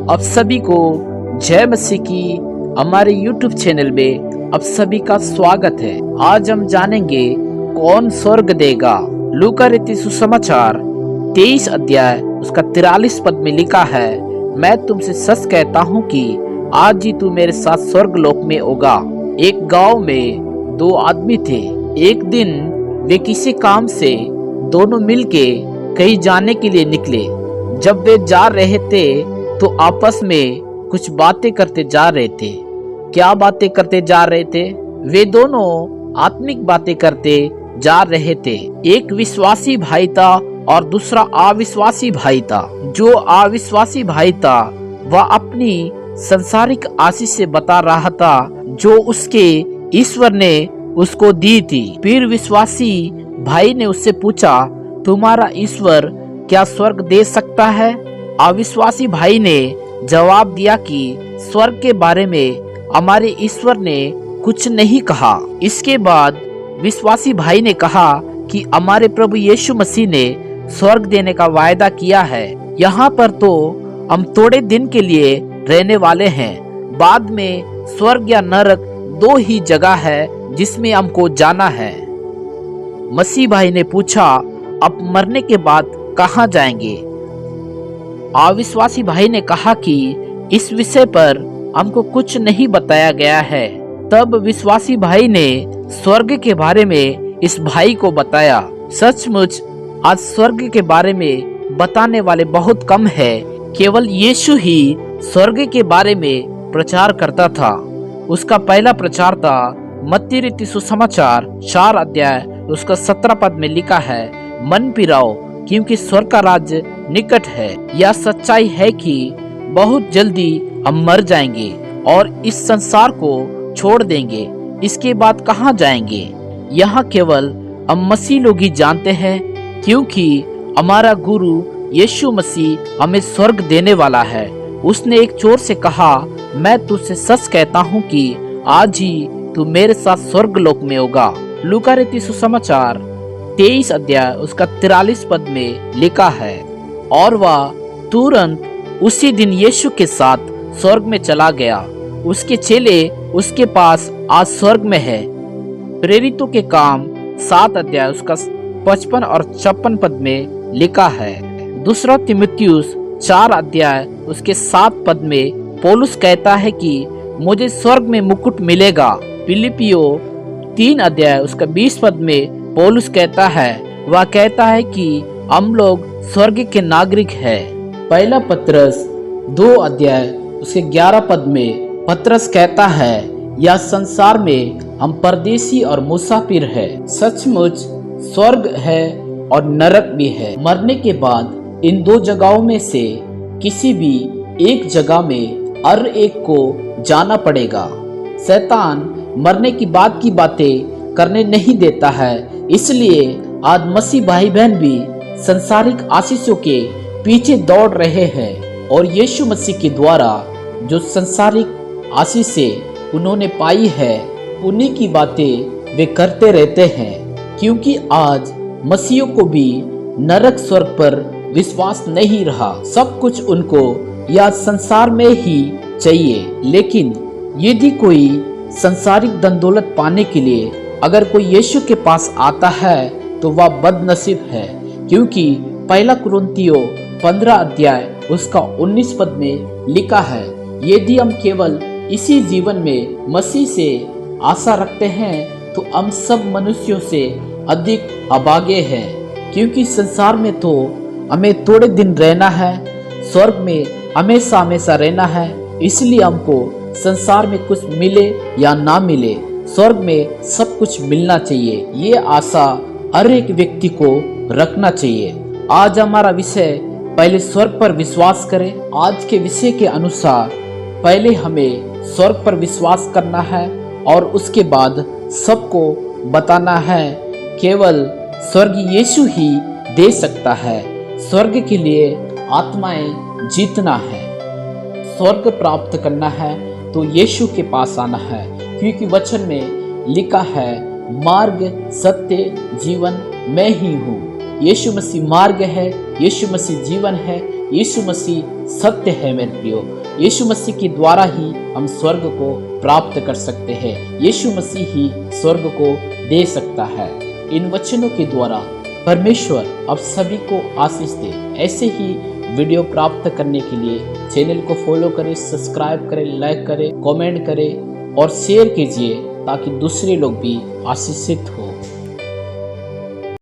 आप सभी को जय मसीह की हमारे YouTube चैनल में आप सभी का स्वागत है। आज हम जानेंगे कौन स्वर्ग देगा। लूका रचित सुसमाचार 23 अध्याय उसका 43 पद में लिखा है, मैं तुमसे सच कहता हूँ कि आज ही तू मेरे साथ स्वर्ग लोक में होगा। एक गांव में दो आदमी थे। एक दिन वे किसी काम से दोनों मिलके कहीं जाने के लिए निकले। जब वे जा रहे थे तो आपस में कुछ बातें करते जा रहे थे। क्या बातें करते जा रहे थे? वे दोनों आत्मिक बातें करते जा रहे थे। एक विश्वासी भाई था और दूसरा अविश्वासी भाई था। जो अविश्वासी भाई था वह अपनी संसारिक आशीष से बता रहा था जो उसके ईश्वर ने उसको दी थी। फिर विश्वासी भाई ने उससे पूछा, तुम्हारा ईश्वर क्या स्वर्ग दे सकता है? अविश्वासी भाई ने जवाब दिया कि स्वर्ग के बारे में हमारे ईश्वर ने कुछ नहीं कहा। इसके बाद विश्वासी भाई ने कहा कि हमारे प्रभु यीशु मसीह ने स्वर्ग देने का वायदा किया है। यहाँ पर तो हम थोड़े दिन के लिए रहने वाले हैं। बाद में स्वर्ग या नरक दो ही जगह है जिसमें हमको जाना है। मसीह भाई ने पूछा, अब मरने के बाद कहाँ जाएंगे? अविश्वासी भाई ने कहा कि इस विषय पर हमको कुछ नहीं बताया गया है। तब विश्वासी भाई ने स्वर्ग के बारे में इस भाई को बताया। सचमुच आज स्वर्ग के बारे में बताने वाले बहुत कम है। केवल यीशु ही स्वर्ग के बारे में प्रचार करता था। उसका पहला प्रचार था मत्ती रचित सुसमाचार 4 अध्याय उसका 17 पद में लिखा है, मन फिराओ क्योंकि स्वर्ग का राज्य निकट है। यह सच्चाई है कि बहुत जल्दी हम मर जाएंगे और इस संसार को छोड़ देंगे। इसके बाद कहाँ जाएंगे? यहाँ केवल हम मसीह लोग ही जानते हैं, क्योंकि हमारा गुरु यीशु मसीह हमें स्वर्ग देने वाला है। उसने एक चोर से कहा, मैं तुझसे सच कहता हूँ कि आज ही तू मेरे साथ स्वर्ग लोक में होगा। लूका रचित सुसमाचार 23 अध्याय उसका 43 पद में लिखा है, और वह तुरंत उसी दिन यीशु के साथ स्वर्ग में चला गया। उसके चेले उसके पास आज स्वर्ग में है। प्रेरितों के काम 7 अध्याय उसका 55 और 56 पद में लिखा है। दूसरा तीमुथियुस 4 अध्याय उसके 7 पद में पौलुस कहता है कि मुझे स्वर्ग में मुकुट मिलेगा। फिलिपियो 3 अध्याय उसका 20 पद में पौलुस कहता है, वह कहता है कि हम लोग स्वर्ग के नागरिक हैं। पहला पत्रस 2 अध्याय उसके 11 पद में पत्रस कहता है, यह संसार में हम परदेसी और मुसाफिर है। सचमुच स्वर्ग है और नरक भी है। मरने के बाद इन दो जगहों में से किसी भी एक जगह में हर एक को जाना पड़ेगा। शैतान मरने की बाद की बातें करने नहीं देता है। इसलिए आज मसीह भाई बहन भी संसारिक आशीषों के पीछे दौड़ रहे हैं और यीशु मसीह के द्वारा जो संसारिक आशीषें उन्होंने पाई है उन्हीं की बातें वे करते रहते हैं, क्योंकि आज मसीहियों को भी नरक स्वर्ग पर विश्वास नहीं रहा। सब कुछ उनको यह संसार में ही चाहिए। लेकिन यदि कोई संसारिक धन दौलत पाने के लिए अगर कोई यीशु के पास आता है तो वह बदनसीब है, क्योंकि पहला कुरिन्थियों 15 अध्याय उसका 19 पद में लिखा है, यदि हम केवल इसी जीवन में मसीह से आशा रखते हैं तो हम सब मनुष्यों से अधिक अभागे हैं। क्योंकि संसार में तो हमें थोड़े दिन रहना है, स्वर्ग में हमेशा हमेशा रहना है। इसलिए हमको संसार में कुछ मिले या ना मिले, स्वर्ग में सब कुछ मिलना चाहिए। ये आशा हर एक व्यक्ति को रखना चाहिए। आज हमारा विषय पहले स्वर्ग पर विश्वास करें। आज के विषय के अनुसार पहले हमें स्वर्ग पर विश्वास करना है और उसके बाद सबको बताना है। केवल स्वर्ग यीशु ही दे सकता है। स्वर्ग के लिए आत्माएं जीतना है। स्वर्ग प्राप्त करना है तो यीशु के पास आना है, क्योंकि वचन में लिखा है, मार्ग सत्य जीवन मैं ही हूँ। यीशु मसीह मार्ग है, यीशु मसीह जीवन है, यीशु मसीह सत्य है मेरे प्रियो। यीशु मसीह के द्वारा ही हम स्वर्ग को प्राप्त कर सकते हैं। यीशु मसीह ही स्वर्ग को दे सकता है। इन वचनों के द्वारा परमेश्वर आप सभी को आशीष दे। ऐसे ही वीडियो प्राप्त करने के लिए चैनल को फॉलो करें, सब्सक्राइब करें, लाइक करें, कमेंट करें और शेयर कीजिए ताकि दूसरे लोग भी आशीषित हो।